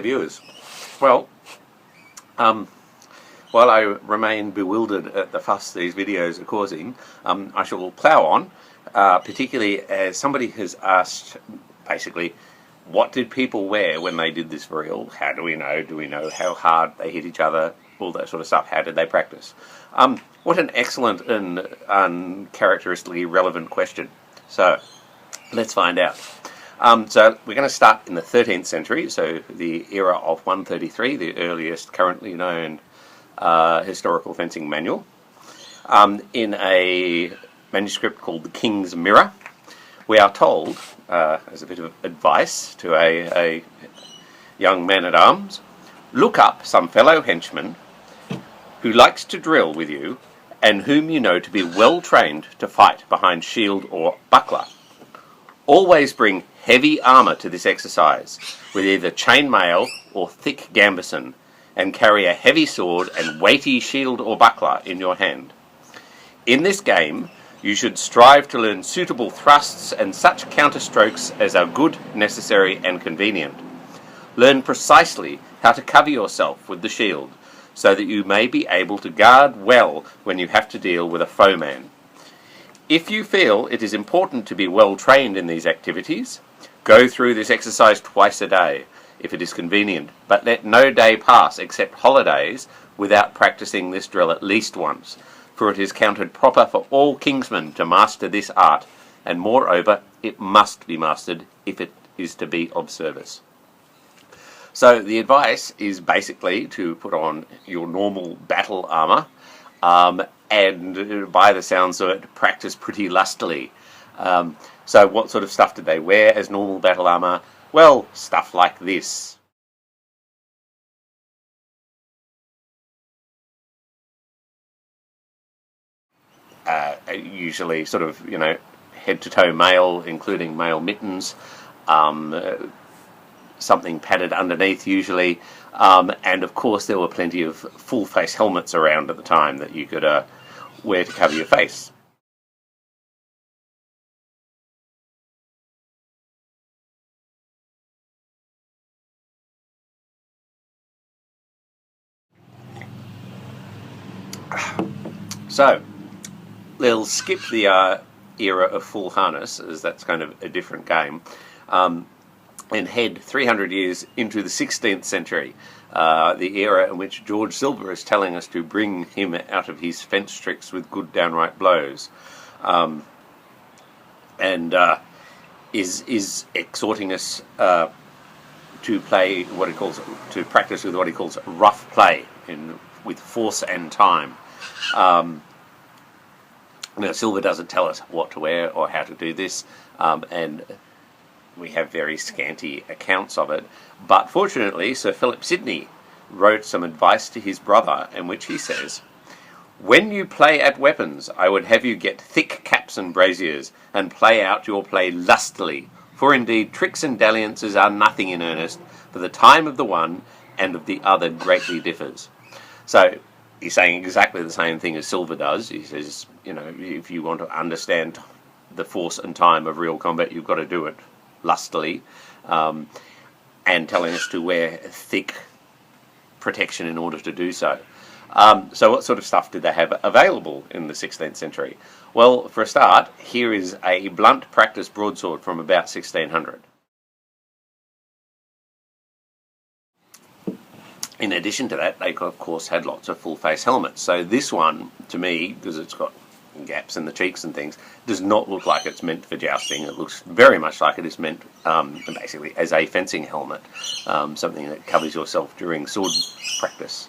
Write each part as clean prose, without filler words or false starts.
viewers. Well, while I remain bewildered at the fuss these videos are causing, I shall plough on, particularly as somebody has asked, basically, what did people wear when they did this reel? How do we know? Do we know how hard they hit each other? All that sort of stuff. How did they practice? What an excellent and uncharacteristically relevant question. So, let's find out. So we're going to start in the 13th century, so the era of 133, the earliest currently known historical fencing manual, in a manuscript called the King's Mirror. We are told, as a bit of advice to a young man-at-arms, look up some fellow henchman who likes to drill with you and whom you know to be well trained to fight behind shield or buckler. Always bring heavy armour to this exercise, with either chainmail or thick gambeson, and carry a heavy sword and weighty shield or buckler in your hand. In this game, you should strive to learn suitable thrusts and such counterstrokes as are good, necessary, and convenient. Learn precisely how to cover yourself with the shield, so that you may be able to guard well when you have to deal with a foeman. If you feel it is important to be well trained in these activities, go through this exercise twice a day, if it is convenient, but let no day pass except holidays without practicing this drill at least once, for it is counted proper for all kingsmen to master this art, and moreover it must be mastered if it is to be of service. So the advice is basically to put on your normal battle armour, and by the sounds of it, practice pretty lustily. So what sort of stuff did they wear as normal battle armour? Well, stuff like this. Usually sort of, head-to-toe mail, including mail mittens, something padded underneath usually, and of course there were plenty of full-face helmets around at the time that you could wear to cover your face. So, we'll skip the era of full harness, as that's kind of a different game, and head 300 years into the 16th century, the era in which George Silver is telling us to bring him out of his fence tricks with good downright blows, and is exhorting us to play what he calls, to practice with what he calls rough play, with force and time. Now, Silver doesn't tell us what to wear or how to do this, and we have very scanty accounts of it. But fortunately, Sir Philip Sidney wrote some advice to his brother, in which he says, "When you play at weapons, I would have you get thick caps and braziers, and play out your play lustily, for indeed tricks and dalliances are nothing in earnest, for the time of the one and of the other greatly differs." So he's saying exactly the same thing as Silver does. He says, if you want to understand the force and time of real combat, you've got to do it lustily, and telling us to wear thick protection in order to do so. So what sort of stuff did they have available in the 16th century? Well, for a start, here is a blunt practice broadsword from about 1600. In addition to that, they of course had lots of full-face helmets. So this one, to me, because it's got gaps in the cheeks and things, does not look like it's meant for jousting. It looks very much like it is meant basically as a fencing helmet, something that covers yourself during sword practice.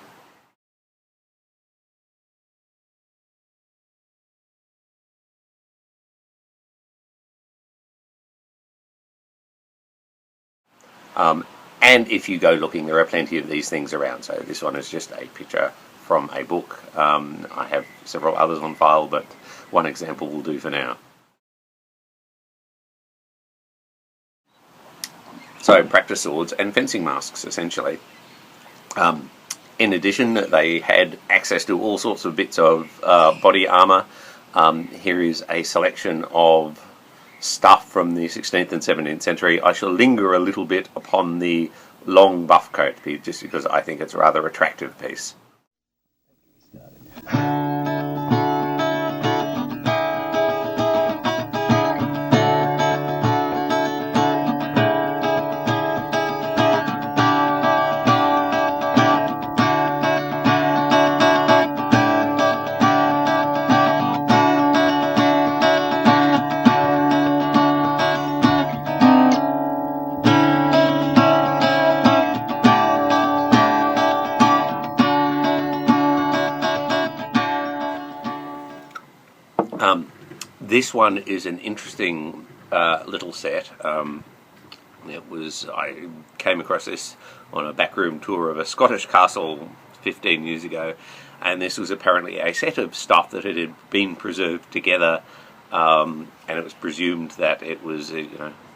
And if you go looking, there are plenty of these things around. So this one is just a picture from a book. I have several others on file, but one example will do for now. So practice swords and fencing masks, essentially. In addition, they had access to all sorts of bits of body armour. Here is a selection of stuff from the 16th and 17th century. I shall linger a little bit upon the long buff coat, just because I think it's a rather attractive piece. This one is an interesting little set. I came across this on a backroom tour of a Scottish castle 15 years ago, and this was apparently a set of stuff that had been preserved together, and it was presumed that it was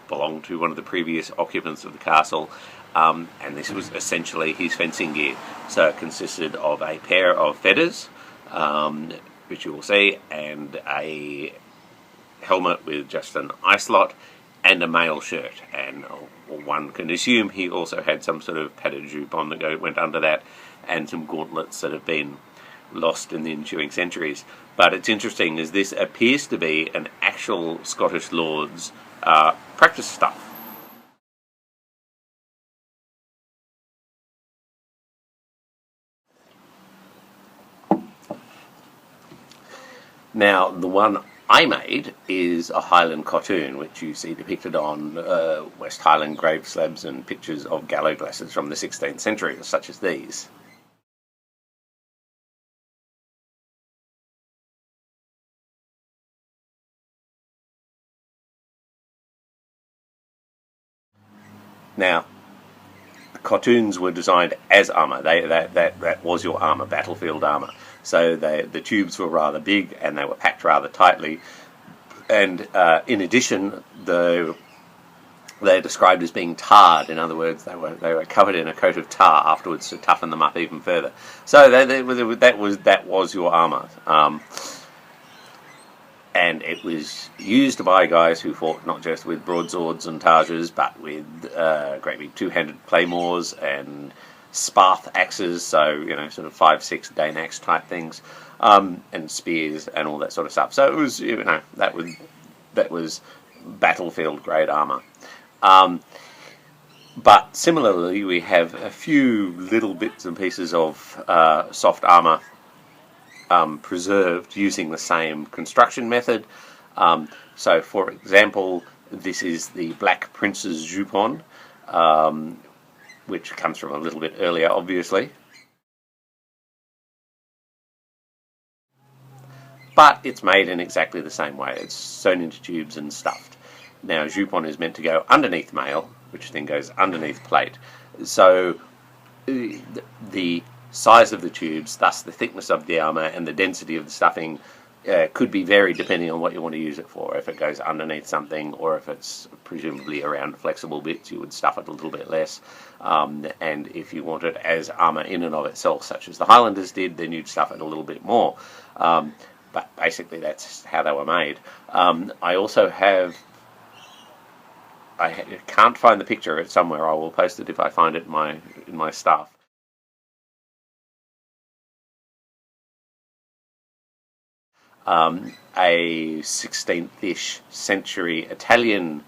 belonged to one of the previous occupants of the castle. And this was essentially his fencing gear. So it consisted of a pair of feathers, which you will see, and a helmet with just an icelot and a mail shirt, and one can assume he also had some sort of padded jupon that went under that, and some gauntlets that have been lost in the ensuing centuries. But it's interesting as this appears to be an actual Scottish lord's practice stuff. Now, the one I made is a Highland cartoon, which you see depicted on West Highland grave slabs and pictures of gallows glasses from the 16th century, such as these. Now, cartoons were designed as armour. That was your armour, battlefield armour. So the tubes were rather big and they were packed rather tightly. And in addition, they're described as being tarred. In other words, they were covered in a coat of tar afterwards to toughen them up even further. So that was your armour. And it was used by guys who fought not just with broadswords and targes, but with great big two-handed claymores and sparth axes, so sort of 5-6 Dane axe type things, and spears and all that sort of stuff. So it was that was battlefield grade armour. But similarly, we have a few little bits and pieces of soft armour preserved using the same construction method. So, for example, this is the Black Prince's jupon, which comes from a little bit earlier, obviously. But it's made in exactly the same way. It's sewn into tubes and stuffed. Now, jupon is meant to go underneath mail, which then goes underneath plate. So the size of the tubes, thus the thickness of the armour and the density of the stuffing, could be varied depending on what you want to use it for. If it goes underneath something, or if it's presumably around flexible bits, you would stuff it a little bit less. And if you want it as armour in and of itself, such as the Highlanders did, then you'd stuff it a little bit more. But basically that's how they were made. I also have... I can't find the picture. It's somewhere. I will post it if I find it in my stuff. A 16th-ish century Italian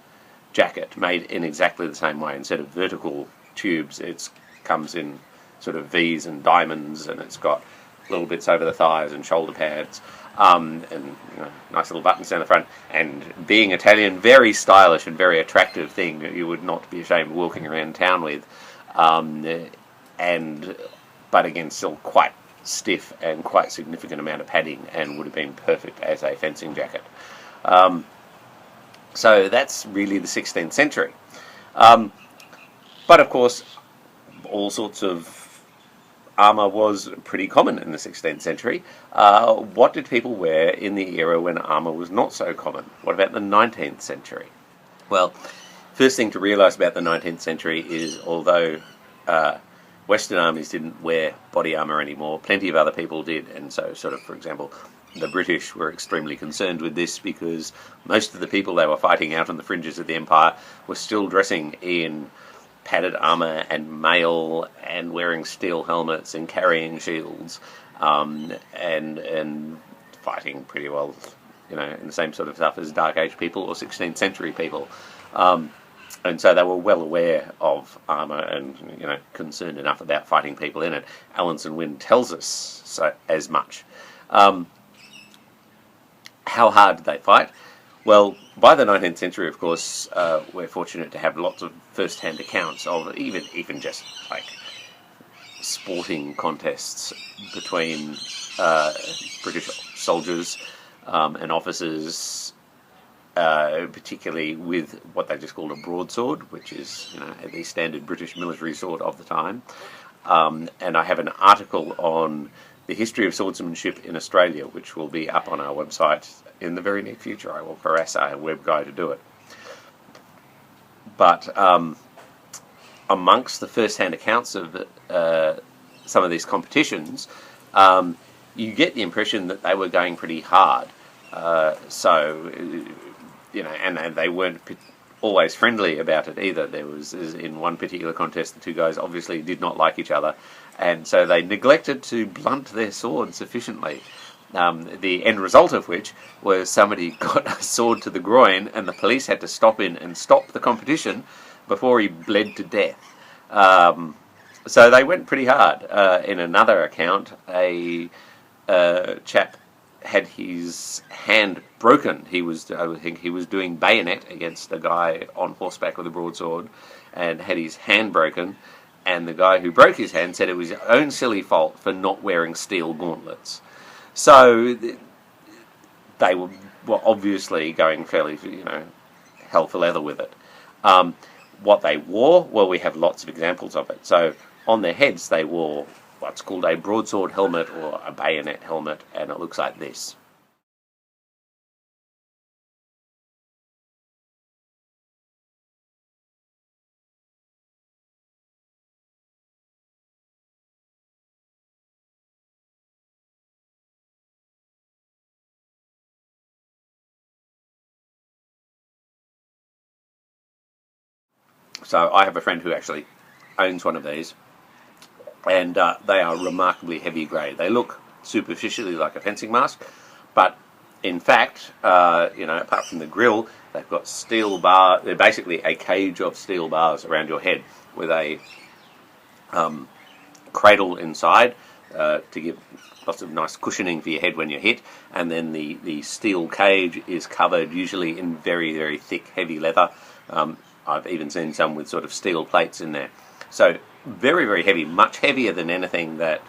jacket made in exactly the same way. Instead of vertical tubes, it comes in sort of V's and diamonds, and it's got little bits over the thighs and shoulder pads, and nice little buttons down the front. And being Italian, very stylish and very attractive thing you would not be ashamed of walking around town with. But again, still quite stiff and quite significant amount of padding, and would have been perfect as a fencing jacket. So that's really the 16th century. But of course, all sorts of armour was pretty common in the 16th century. What did people wear in the era when armour was not so common? What about the 19th century? Well, first thing to realise about the 19th century is, although Western armies didn't wear body armour anymore, plenty of other people did. And so, sort of, for example, the British were extremely concerned with this, because most of the people they were fighting out on the fringes of the empire were still dressing in padded armour and mail and wearing steel helmets and carrying shields, and fighting pretty well, in the same sort of stuff as Dark Age people or 16th century people. And so they were well aware of armour and, concerned enough about fighting people in it. Allinson Wynne tells us as much. How hard did they fight? Well, by the 19th century, of course, we're fortunate to have lots of first-hand accounts of even just like sporting contests between British soldiers and officers, particularly with what they just called a broadsword, which is the standard British military sword of the time. And I have an article on the history of swordsmanship in Australia, which will be up on our website in the very near future. I will harass our web guy to do it. But amongst the first-hand accounts of some of these competitions, you get the impression that they were going pretty hard. And they weren't always friendly about it either. There was, in one particular contest, the two guys obviously did not like each other, and so they neglected to blunt their swords sufficiently. The end result of which was somebody got a sword to the groin, and the police had to stop in and stop the competition before he bled to death. So they went pretty hard. In another account, a chap had his hand broken. I think he was doing bayonet against a guy on horseback with a broadsword, and had his hand broken. And the guy who broke his hand said it was his own silly fault for not wearing steel gauntlets. So they were obviously going fairly, hell for leather with it. What they wore, well, we have lots of examples of it. So on their heads they wore what's called a broadsword helmet or a bayonet helmet, and it looks like this. So I have a friend who actually owns one of these, and they are remarkably heavy grade. They look superficially like a fencing mask, but in fact, apart from the grill, they've got steel bar. They're basically a cage of steel bars around your head with a cradle inside to give lots of nice cushioning for your head when you're hit, and then the steel cage is covered usually in very, very thick, heavy leather. I've even seen some with sort of steel plates in there. So very, very heavy, much heavier than anything that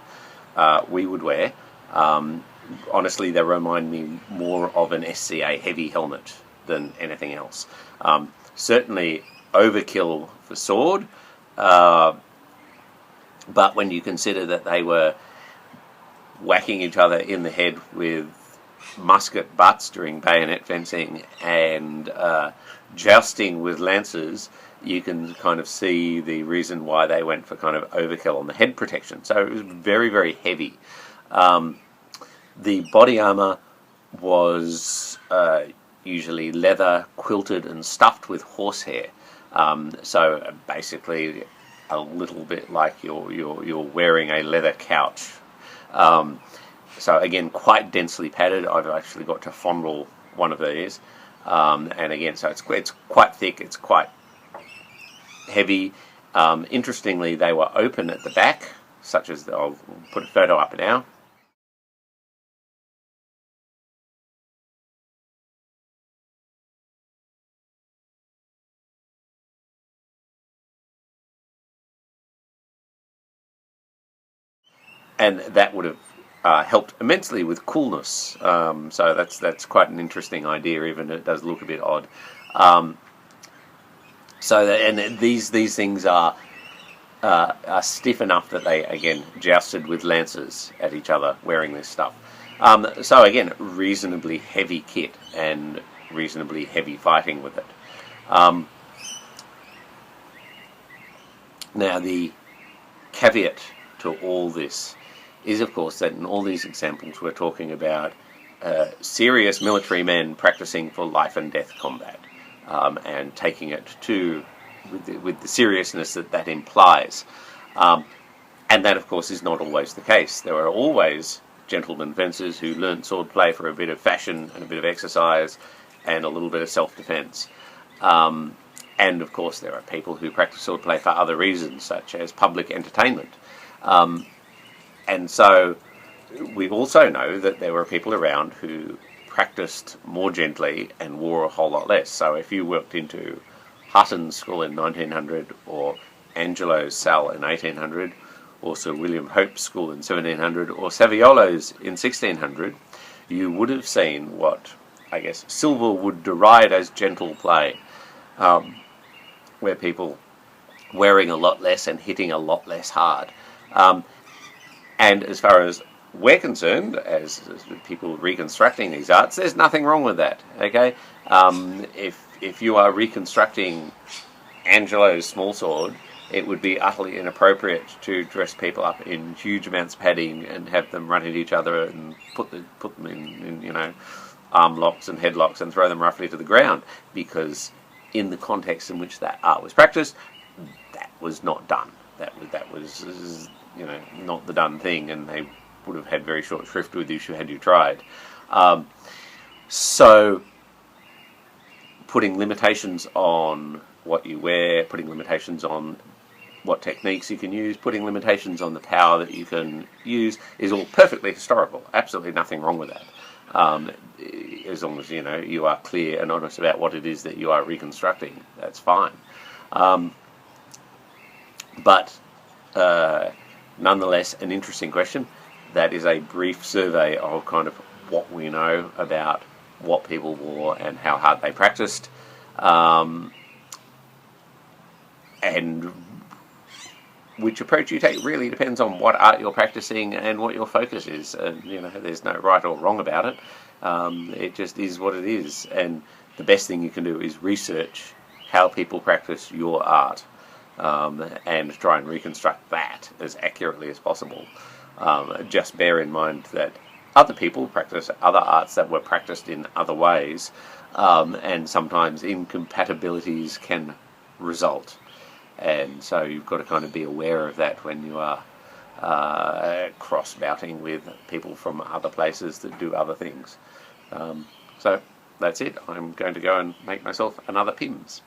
we would wear. Honestly, they remind me more of an SCA heavy helmet than anything else. Certainly overkill for sword, but when you consider that they were whacking each other in the head with musket butts during bayonet fencing and jousting with lances, you can kind of see the reason why they went for kind of overkill on the head protection. So it was very, very heavy. The body armour was usually leather, quilted and stuffed with horsehair. So basically a little bit like you're wearing a leather couch. So again, quite densely padded. I've actually got to fondle one of these. And again, so it's quite thick, it's quite heavy. Interestingly, they were open at the back, such as I'll put a photo up now. And that would have helped immensely with coolness. So that's quite an interesting idea, even it does look a bit odd. These things are stiff enough that they again jousted with lances at each other wearing this stuff. So again, reasonably heavy kit and reasonably heavy fighting with it. Now the caveat to all this is, of course, that in all these examples we're talking about serious military men practicing for life and death combat and taking it to with the seriousness that that implies. And that, of course, is not always the case. There are always gentlemen fencers who learn swordplay for a bit of fashion and a bit of exercise and a little bit of self-defence. And, of course, there are people who practice swordplay for other reasons, such as public entertainment. And so we also know that there were people around who practiced more gently and wore a whole lot less. So if you worked into Hutton's school in 1900, or Angelo's cell in 1800, or Sir William Hope's school in 1700, or Saviolo's in 1600, you would have seen what, I guess, Silver would deride as gentle play, where people wearing a lot less and hitting a lot less hard. And as far as we're concerned, as people reconstructing these arts, there's nothing wrong with that. Okay, if you are reconstructing Angelo's small sword, it would be utterly inappropriate to dress people up in huge amounts of padding and have them run into each other and put them in arm locks and headlocks and throw them roughly to the ground, because in the context in which that art was practiced, that was not done. That was not the done thing, and they would have had very short shrift with you had you tried. So putting limitations on what you wear, putting limitations on what techniques you can use, putting limitations on the power that you can use is all perfectly historical. Absolutely nothing wrong with that. As long as you are clear and honest about what it is that you are reconstructing, that's fine. But nonetheless, an interesting question. That is a brief survey of kind of what we know about what people wore and how hard they practiced, and which approach you take really depends on what art you're practicing and what your focus is. And there's no right or wrong about it. It just is what it is. And the best thing you can do is research how people practice your art, and try and reconstruct that as accurately as possible. Just bear in mind that other people practice other arts that were practiced in other ways, and sometimes incompatibilities can result. And so you've got to kind of be aware of that when you are cross-bouting with people from other places that do other things. So that's it. I'm going to go and make myself another Pimm's.